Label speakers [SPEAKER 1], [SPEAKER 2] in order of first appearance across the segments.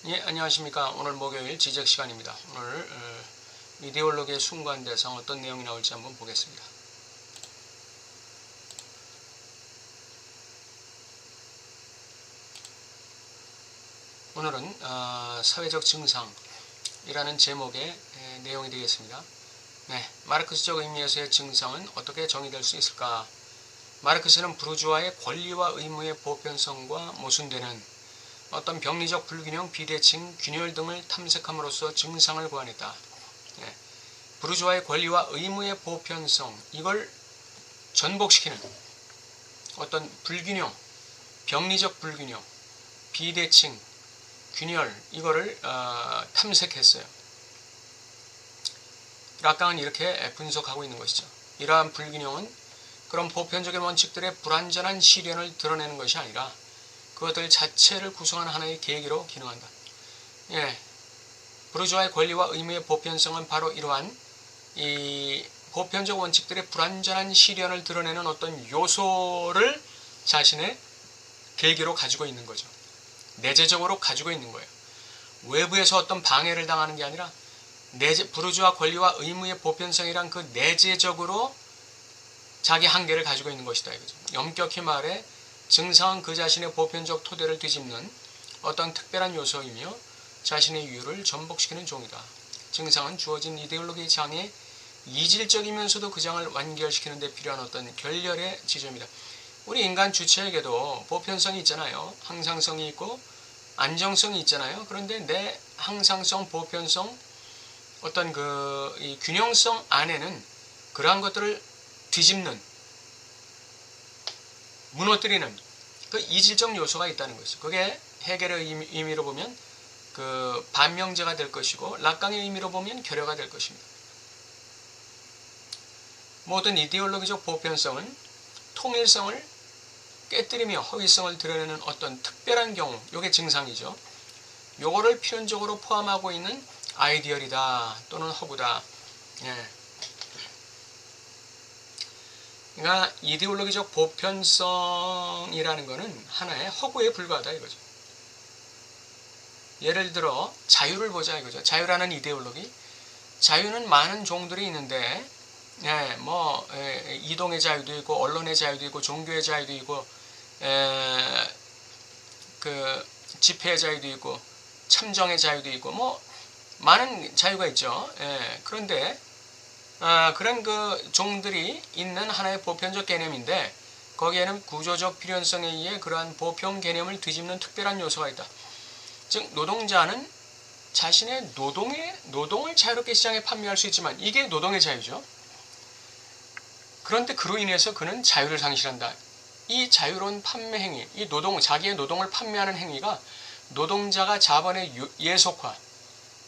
[SPEAKER 1] 예, 안녕하십니까. 오늘 목요일 지적 시간입니다. 오늘 이데올로기의 순관대상 어떤 내용이 나올지 한번 보겠습니다. 오늘은 사회적 증상이라는 제목의 내용이 되겠습니다. 네, 마르크스적 의미에서의 증상은 어떻게 정의될 수 있을까? 마르크스는 부르주아의 권리와 의무의 보편성과 모순되는 어떤 병리적 불균형, 비대칭, 균열 등을 탐색함으로써 증상을 고안했다. 예, 부르주아의 권리와 의무의 보편성, 이걸 전복시키는 어떤 불균형, 병리적 불균형, 비대칭, 균열, 이거를 탐색했어요. 락강은 이렇게 분석하고 있는 것이죠. 이러한 불균형은 그런 보편적인 원칙들의 불완전한 실현을 드러내는 것이 아니라 그것들 자체를 구성하는 하나의 계기로 기능한다. 예, 부르주아의 권리와 의무의 보편성은 바로 이러한 이 보편적 원칙들의 불완전한 실현을 드러내는 어떤 요소를 자신의 계기로 가지고 있는 거죠. 내재적으로 가지고 있는 거예요. 외부에서 어떤 방해를 당하는 게 아니라 부르주아 권리와 의무의 보편성이란 그 내재적으로 자기 한계를 가지고 있는 것이다 이거죠. 엄격히 말해 증상은 그 자신의 보편적 토대를 뒤집는 어떤 특별한 요소이며 자신의 이유를 전복시키는 종이다. 증상은 주어진 이데올로기의 장에 이질적이면서도 그 장을 완결시키는 데 필요한 어떤 결렬의 지점이다. 우리 인간 주체에게도 보편성이 있잖아요. 항상성이 있고 안정성이 있잖아요. 그런데 내 항상성, 보편성, 어떤 이 균형성 안에는 그러한 것들을 뒤집는, 무너뜨리는 그 이질적 요소가 있다는 것이죠. 그게 해겔의 의미로 보면 그 반명제가 될 것이고 락강의 의미로 보면 결여가 될 것입니다. 모든 이데올로기적 보편성은 통일성을 깨뜨리며 허위성을 드러내는 어떤 특별한 경우, 요게 증상이죠. 요거를 필연적으로 포함하고 있는 아이디얼이다 또는 허구다. 예. 그러니까 이데올로기적 보편성이라는 것은 하나의 허구에 불과하다 이거죠. 예를 들어 자유를 보자 이거죠. 자유라는 이데올로기. 자유는 많은 종들이 있는데 이동의 자유도 있고 언론의 자유도 있고 종교의 자유도 있고 그 집회의 자유도 있고 참정의 자유도 있고 뭐 많은 자유가 있죠. 그런데 그런 그 종들이 있는 하나의 보편적 개념인데 거기에는 구조적 필연성에 의해 그러한 보편 개념을 뒤집는 특별한 요소가 있다. 즉 노동자는 자신의 노동을 자유롭게 시장에 판매할 수 있지만 이게 노동의 자유죠. 그런데 그로 인해서 그는 자유를 상실한다. 이 자유로운 판매 행위, 이 자기의 노동을 판매하는 행위가 노동자가 자본의 예속화,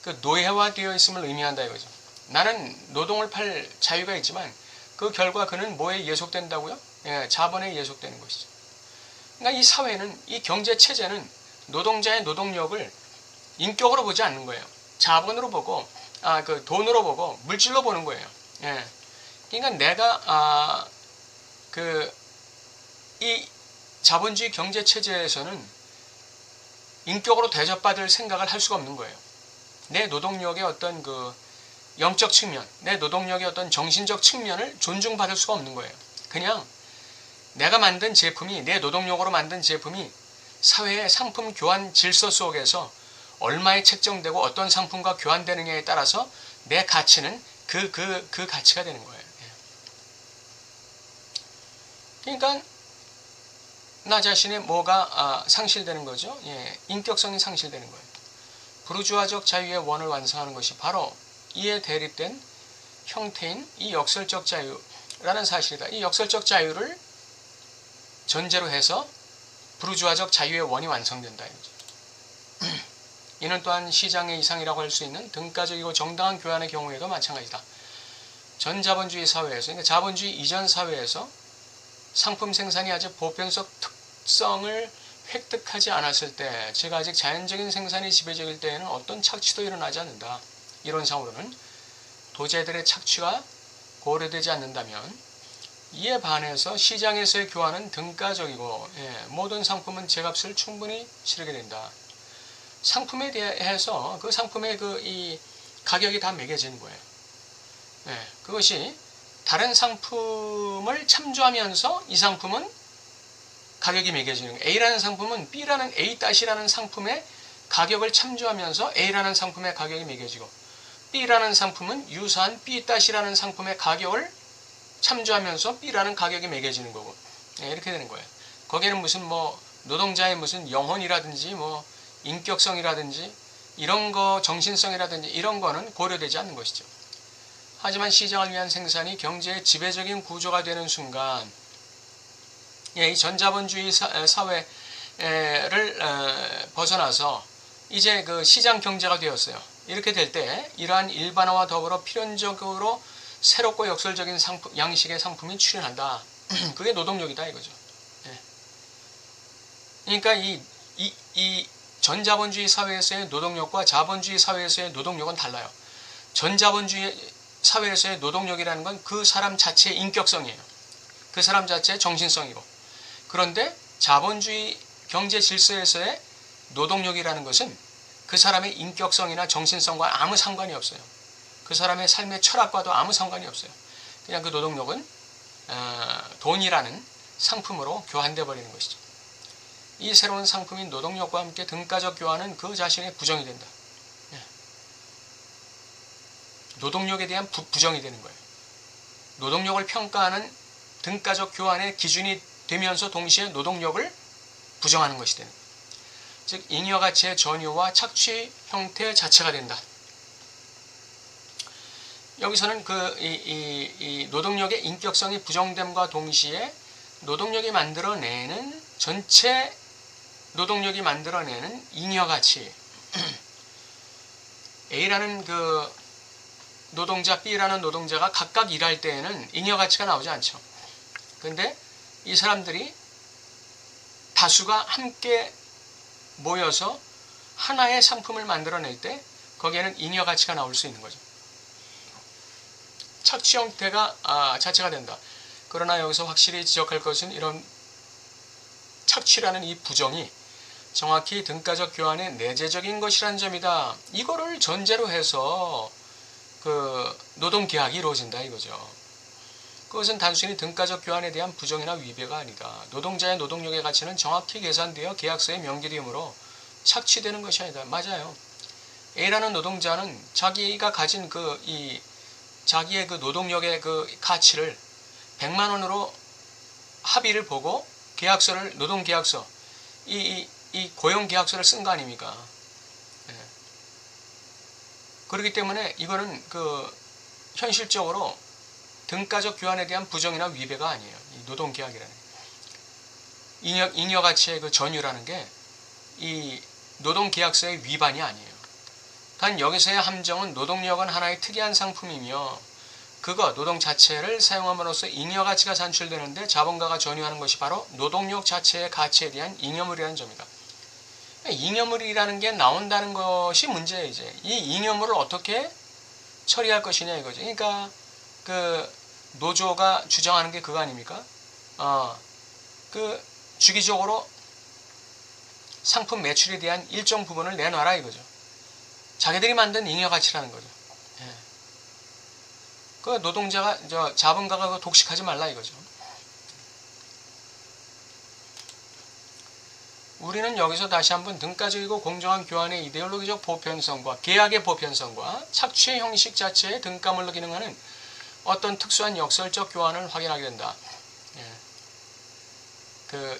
[SPEAKER 1] 그 노예화되어 있음을 의미한다 이거죠. 나는 노동을 팔 자유가 있지만 그 결과 그는 뭐에 예속된다고요? 자본에 예속되는 것이죠. 그러니까 이 사회는, 이 경제 체제는 노동자의 노동력을 인격으로 보지 않는 거예요. 자본으로 보고, 그 돈으로 보고 물질로 보는 거예요. 그러니까 내가 이 자본주의 경제 체제에서는 인격으로 대접받을 생각을 할 수가 없는 거예요. 내 노동력의 어떤 그 영적 측면, 내 노동력의 어떤 정신적 측면을 존중받을 수가 없는 거예요. 그냥 내가 만든 제품이, 내 노동력으로 만든 제품이 사회의 상품 교환 질서 속에서 얼마에 책정되고 어떤 상품과 교환되느냐에 따라서 내 가치는 그 가치가 되는 거예요. 그러니까 나 자신의 뭐가 상실되는 거죠. 인격성이 상실되는 거예요. 부르주아적 자유의 원을 완성하는 것이 바로 이에 대립된 형태인 이 역설적 자유라는 사실이다. 이 역설적 자유를 전제로 해서 부르주아적 자유의 원이 완성된다. 이는 또한 시장의 이상이라고 할 수 있는 등가적이고 정당한 교환의 경우에도 마찬가지다. 전자본주의 사회에서, 그러니까 자본주의 이전 사회에서 상품 생산이 아직 보편적 특성을 획득하지 않았을 때, 즉 아직 자연적인 생산이 지배적일 때에는 어떤 착취도 일어나지 않는다. 이론상으로는 도제들의 착취가 고려되지 않는다면 이에 반해서 시장에서의 교환은 등가적이고 모든 상품은 제값을 충분히 치르게 된다. 상품에 대해서 그 상품의 이 가격이 다 매겨지는 거예요. 네, 그것이 다른 상품을 참조하면서 이 상품은 가격이 매겨지는 거예요. A라는 상품은 B라는 A-라는 상품의 가격을 참조하면서 A라는 상품의 가격이 매겨지고, B라는 상품은 유사한 B-라는 상품의 가격을 참조하면서 B라는 가격이 매겨지는 거고, 네, 이렇게 되는 거예요. 거기에는 무슨 노동자의 무슨 영혼이라든지 인격성이라든지 이런 거, 정신성이라든지 이런 거는 고려되지 않는 것이죠. 하지만 시장을 위한 생산이 경제의 지배적인 구조가 되는 순간, 이 전자본주의 사회를 벗어나서 이제 그 시장 경제가 되었어요. 이렇게 될 때 이러한 일반화와 더불어 필연적으로 새롭고 역설적인 양식의 상품이 출현한다. 그게 노동력이다 이거죠. 예. 그러니까 이 전자본주의 사회에서의 노동력과 자본주의 사회에서의 노동력은 달라요. 전자본주의 사회에서의 노동력이라는 건 그 사람 자체의 인격성이에요. 그 사람 자체의 정신성이고, 그런데 자본주의 경제 질서에서의 노동력이라는 것은 그 사람의 인격성이나 정신성과 아무 상관이 없어요. 그 사람의 삶의 철학과도 아무 상관이 없어요. 그냥 그 노동력은 돈이라는 상품으로 교환돼 버리는 것이죠. 이 새로운 상품인 노동력과 함께 등가적 교환은 그 자신의 부정이 된다. 노동력에 대한 부정이 되는 거예요. 노동력을 평가하는 등가적 교환의 기준이 되면서 동시에 노동력을 부정하는 것이 되는 거예요. 즉 잉여 가치의 전유와 착취 형태 자체가 된다. 여기서는 이 노동력의 인격성이 부정됨과 동시에 전체 노동력이 만들어내는 잉여 가치, A라는 그 노동자, B라는 노동자가 각각 일할 때에는 잉여 가치가 나오지 않죠. 그런데 이 사람들이 다수가 함께 모여서 하나의 상품을 만들어낼 때 거기에는 잉여 가치가 나올 수 있는 거죠. 착취 형태가 자체가 된다. 그러나 여기서 확실히 지적할 것은 이런 착취라는 이 부정이 정확히 등가적 교환의 내재적인 것이라는 점이다. 이거를 전제로 해서 그 노동계약이 이루어진다 이거죠. 그것은 단순히 등가적 교환에 대한 부정이나 위배가 아니다. 노동자의 노동력의 가치는 정확히 계산되어 계약서에 명기되므로 착취되는 것이 아니다. 맞아요. A라는 노동자는 자기가 가진 자기의 그 노동력의 그 가치를 100만 원으로 합의를 보고 노동계약서, 이 고용계약서를 쓴 거 아닙니까? 네. 그렇기 때문에 이거는 현실적으로 등가적 교환에 대한 부정이나 위배가 아니에요. 이 노동계약이라는 게. 잉여 가치의 그 전유라는 게 이 노동계약서의 위반이 아니에요. 단 여기서의 함정은 노동력은 하나의 특이한 상품이며 노동 자체를 사용함으로써 잉여 가치가 산출되는데 자본가가 전유하는 것이 바로 노동력 자체의 가치에 대한 잉여물이라는 점이다. 잉여물이라는 게 나온다는 것이 문제예요. 이제 이 잉여물을 어떻게 처리할 것이냐 이거죠. 그러니까 노조가 주장하는 게 그거 아닙니까? 주기적으로 상품 매출에 대한 일정 부분을 내놔라 이거죠. 자기들이 만든 잉여 가치라는 거죠. 예. 자본가가 독식하지 말라 이거죠. 우리는 여기서 다시 한번 등가적이고 공정한 교환의 이데올로기적 보편성과 계약의 보편성과 착취의 형식 자체의 등가물로 기능하는 어떤 특수한 역설적 교환을 확인하게 된다. 예.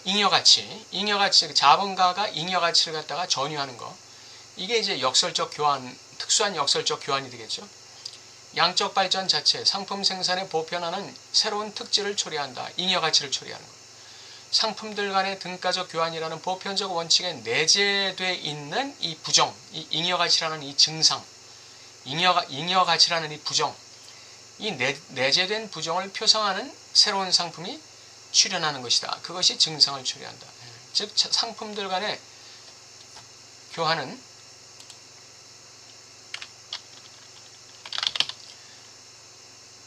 [SPEAKER 1] 잉여 가치, 자본가가 잉여 가치를 갖다가 전유하는 거. 이게 이제 특수한 역설적 교환이 되겠죠. 양적 발전 자체, 상품 생산에 보편화는 새로운 특질을 초래한다. 잉여 가치를 초래하는 것. 상품들 간의 등가적 교환이라는 보편적 원칙에 내재되어 있는 이 부정, 이 잉여 가치라는 이 증상, 잉여 가치라는 이 부정, 이 내재된 부정을 표상하는 새로운 상품이 출현하는 것이다. 그것이 증상을 초래한다. 즉 상품들 간의 교환은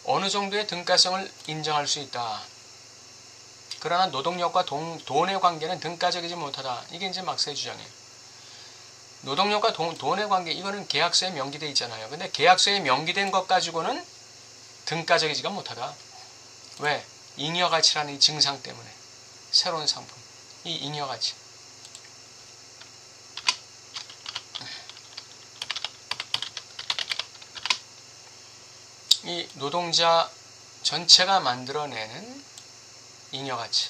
[SPEAKER 1] 어느 정도의 등가성을 인정할 수 있다. 그러나 노동력과 돈의 관계는 등가적이지 못하다. 이게 이제 막스의 주장이에요. 노동력과 돈의 관계, 이거는 계약서에 명기돼 있잖아요. 근데 계약서에 명기된 것 가지고는 등가적이지가 못하다. 왜? 잉여가치라는 이 증상 때문에. 새로운 상품, 이 잉여가치. 이 노동자 전체가 만들어내는 잉여가치라는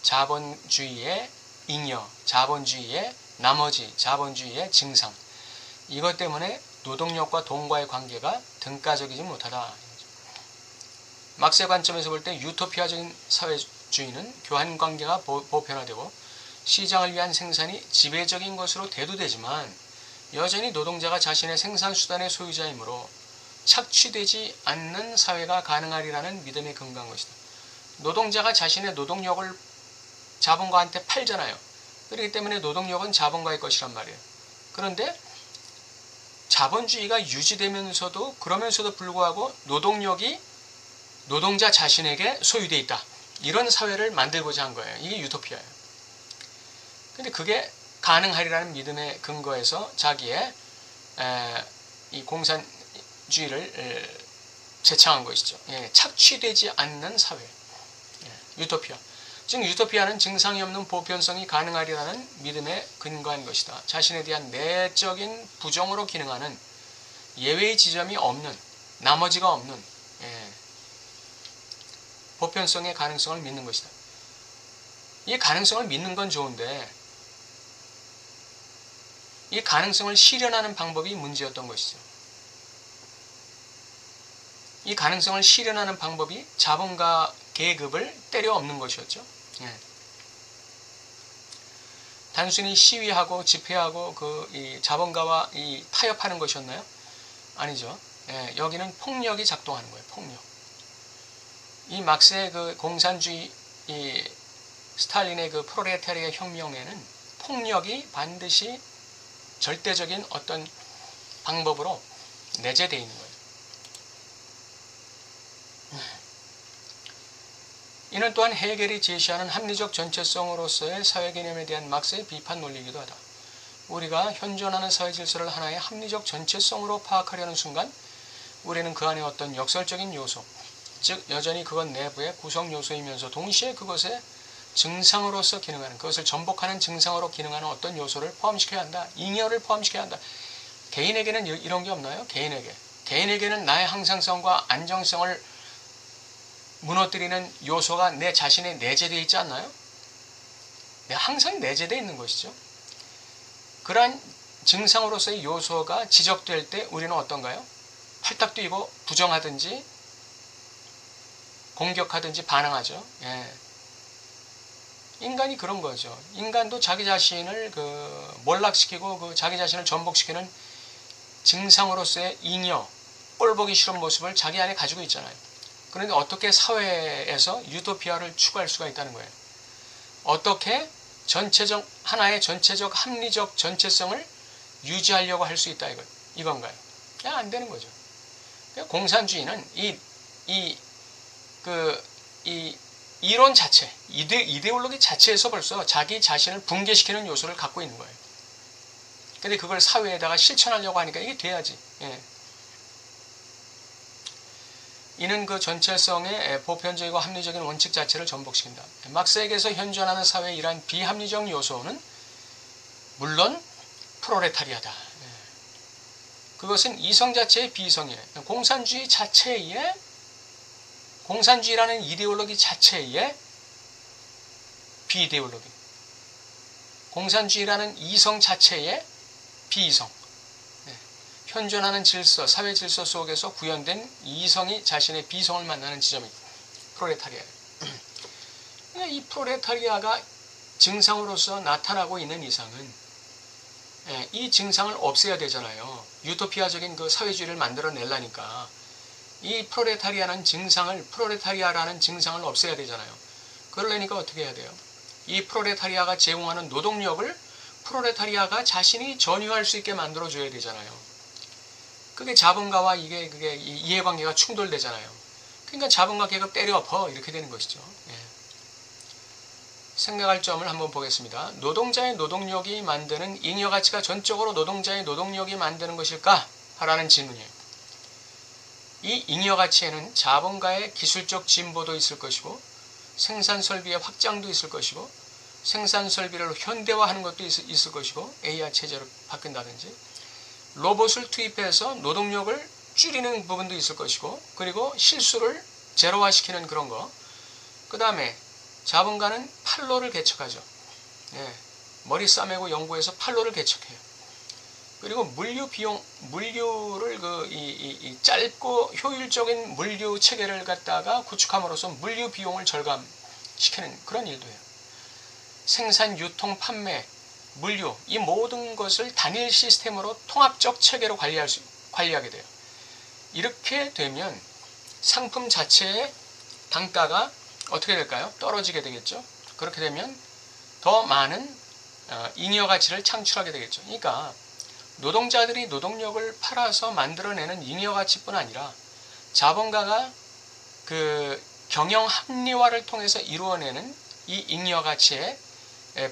[SPEAKER 1] 자본주의의 잉여, 자본주의의 나머지, 자본주의의 증상, 이것 때문에 노동력과 돈과의 관계가 등가적이지 못하다. 막스의 관점에서 볼 때 유토피아적인 사회주의는 교환관계가 보편화되고 시장을 위한 생산이 지배적인 것으로 대두되지만 여전히 노동자가 자신의 생산수단의 소유자이므로 착취되지 않는 사회가 가능하리라는 믿음에 근거한 것이다. 노동자가 자신의 노동력을 자본가한테 팔잖아요. 그렇기 때문에 노동력은 자본가의 것이란 말이에요. 그런데 자본주의가 유지되면서도 그러면서도 불구하고 노동력이 노동자 자신에게 소유되어 있다. 이런 사회를 만들고자 한 거예요. 이게 유토피아예요. 근데 그게 가능하리라는 믿음에 근거해서 자기의 이 공산주의를 제창한 것이죠. 예, 착취되지 않는 사회. 유토피아. 즉 유토피아는 증상이 없는 보편성이 가능하리라는 믿음에 근거한 것이다. 자신에 대한 내적인 부정으로 기능하는 예외의 지점이 없는, 나머지가 없는 보편성의 가능성을 믿는 것이다. 이 가능성을 믿는 건 좋은데 이 가능성을 실현하는 방법이 문제였던 것이죠. 이 가능성을 실현하는 방법이 자본가 계급을 때려 엎는 것이었죠. 단순히 시위하고 집회하고 이 자본가와 이 타협하는 것이었나요? 아니죠. 여기는 폭력이 작동하는 거예요. 폭력. 이 막스의 그 공산주의, 이 스탈린의 그 프롤레타리아 혁명에는 폭력이 반드시 절대적인 어떤 방법으로 내재되어 있는 거예요. 이는 또한 헤겔이 제시하는 합리적 전체성으로서의 사회 개념에 대한 막스의 비판 논리이기도 하다. 우리가 현존하는 사회 질서를 하나의 합리적 전체성으로 파악하려는 순간 우리는 그 안에 어떤 역설적인 요소, 즉 여전히 그것 내부의 구성 요소이면서 동시에 그것의 증상으로서 기능하는, 그것을 전복하는 증상으로 기능하는 어떤 요소를 포함시켜야 한다. 잉여를 포함시켜야 한다. 개인에게는 이런 게 없나요? 개인에게는 나의 항상성과 안정성을 무너뜨리는 요소가 내 자신에 내재되어 있지 않나요? 항상 내재되어 있는 것이죠. 그러한 증상으로서의 요소가 지적될 때 우리는 어떤가요? 팔딱 뛰고 부정하든지 공격하든지 반항하죠. 인간이 그런 거죠. 인간도 자기 자신을 몰락시키고 자기 자신을 전복시키는 증상으로서의 잉여, 꼴보기 싫은 모습을 자기 안에 가지고 있잖아요. 그런데 어떻게 사회에서 유토피아를 추구할 수가 있다는 거예요. 어떻게 하나의 전체적 합리적 전체성을 유지하려고 할 수 있다 이건가요? 그냥 안 되는 거죠. 공산주의는 이 이론 자체, 이데올로기 자체에서 벌써 자기 자신을 붕괴시키는 요소를 갖고 있는 거예요. 근데 그걸 사회에다가 실천하려고 하니까 이게 돼야지. 이는 그 전체성의 보편적이고 합리적인 원칙 자체를 전복시킨다. 막스에게서 현존하는 사회의 이러한 비합리적 요소는 물론 프롤레타리아다. 그것은 이성 자체의 비성이에요. 공산주의라는 이데올로기 자체의 비이데올로기. 공산주의라는 이성 자체의 비이성. 현존하는 질서, 사회 질서 속에서 구현된 이성이 자신의 비성을 만나는 지점이 프롤레타리아예요. 이 프롤레타리아가 증상으로서 나타나고 있는 이상은 이 증상을 없애야 되잖아요. 유토피아적인 그 사회주의를 만들어내려니까 이 프롤레타리아라는 증상을 없애야 되잖아요. 그러려니까 어떻게 해야 돼요? 이 프롤레타리아가 제공하는 노동력을 프롤레타리아가 자신이 전유할 수 있게 만들어줘야 되잖아요. 그게 자본가와 그게 이해관계가 충돌되잖아요. 그러니까 자본가 계급 때려 엎어 이렇게 되는 것이죠. 생각할 점을 한번 보겠습니다. 노동자의 노동력이 만드는 잉여가치가 전적으로 노동자의 노동력이 만드는 것일까? 라는 질문이에요. 이 잉여가치에는 자본가의 기술적 진보도 있을 것이고 생산설비의 확장도 있을 것이고 생산설비를 현대화하는 것도 있을 것이고 AI 체제로 바뀐다든지 로봇을 투입해서 노동력을 줄이는 부분도 있을 것이고 그리고 실수를 제로화시키는 그런 거. 그 다음에 자본가는 판로를 개척하죠. 머리 싸매고 연구해서 판로를 개척해요. 그리고 물류를 짧고 효율적인 물류 체계를 갖다가 구축함으로써 물류 비용을 절감시키는 그런 일도 해요. 생산, 유통, 판매, 물류 이 모든 것을 단일 시스템으로 통합적 체계로 관리하게 돼요. 이렇게 되면 상품 자체의 단가가 어떻게 될까요? 떨어지게 되겠죠. 그렇게 되면 더 많은 잉여가치를 창출하게 되겠죠. 그러니까 노동자들이 노동력을 팔아서 만들어내는 잉여가치뿐 아니라 자본가가 그 경영 합리화를 통해서 이루어내는 이 잉여가치의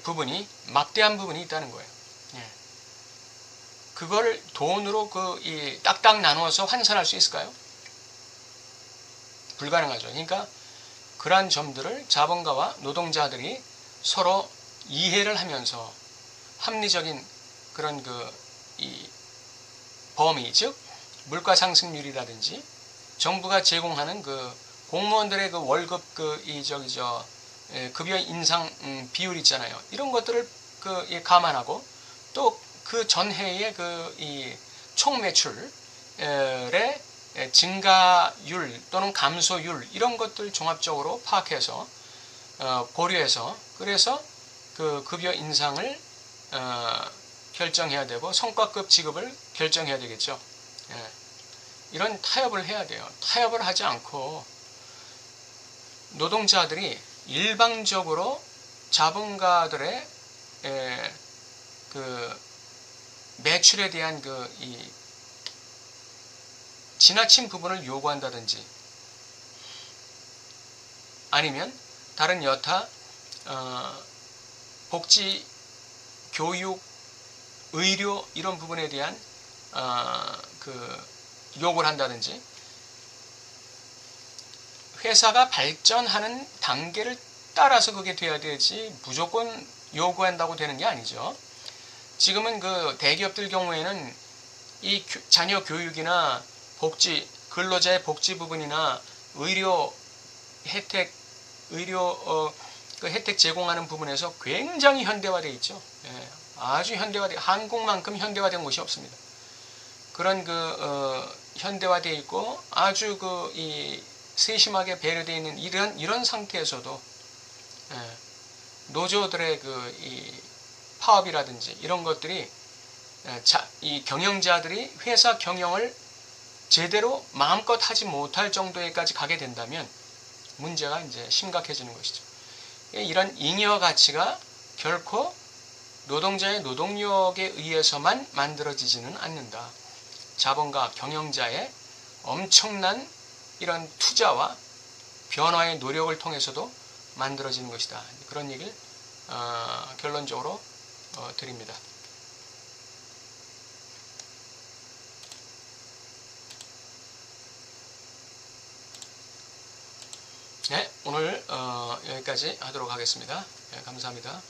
[SPEAKER 1] 부분이 막대한 부분이 있다는 거예요. 그걸 돈으로 딱딱 나누어서 환산할 수 있을까요? 불가능하죠. 그러니까 그러한 점들을 자본가와 노동자들이 서로 이해를 하면서 합리적인 그런 이 범위, 즉 물가 상승률이라든지 정부가 제공하는 공무원들의 월급 급여 인상 비율 있잖아요. 이런 것들을 감안하고 또 그 전해의 이 총매출의 증가율 또는 감소율 이런 것들 종합적으로 파악해서 고려해서 그래서 그 급여 인상을 결정해야 되고 성과급 지급을 결정해야 되겠죠. 이런 타협을 해야 돼요. 타협을 하지 않고 노동자들이 일방적으로 자본가들의 매출에 대한 이 지나친 부분을 요구한다든지 아니면 다른 여타 복지, 교육, 의료 이런 부분에 대한 요구를 한다든지 회사가 발전하는 단계를 따라서 그게 돼야 되지 무조건 요구한다고 되는 게 아니죠. 지금은 대기업들 경우에는 이 자녀 교육이나 복지, 근로자의 복지 부분이나 의료 혜택, 혜택 제공하는 부분에서 굉장히 현대화되어 있죠. 아주 한국만큼 현대화된 곳이 없습니다. 그런 현대화되어 있고 아주 세심하게 배려되어 있는 이런 상태에서도 노조들의 이 파업이라든지 이런 것들이 이 경영자들이 회사 경영을 제대로 마음껏 하지 못할 정도에까지 가게 된다면 문제가 이제 심각해지는 것이죠. 이런 잉여 가치가 결코 노동자의 노동력에 의해서만 만들어지지는 않는다. 자본가, 경영자의 엄청난 이런 투자와 변화의 노력을 통해서도 만들어지는 것이다. 그런 얘기를 결론적으로 드립니다. 네, 오늘 여기까지 하도록 하겠습니다. 네, 감사합니다.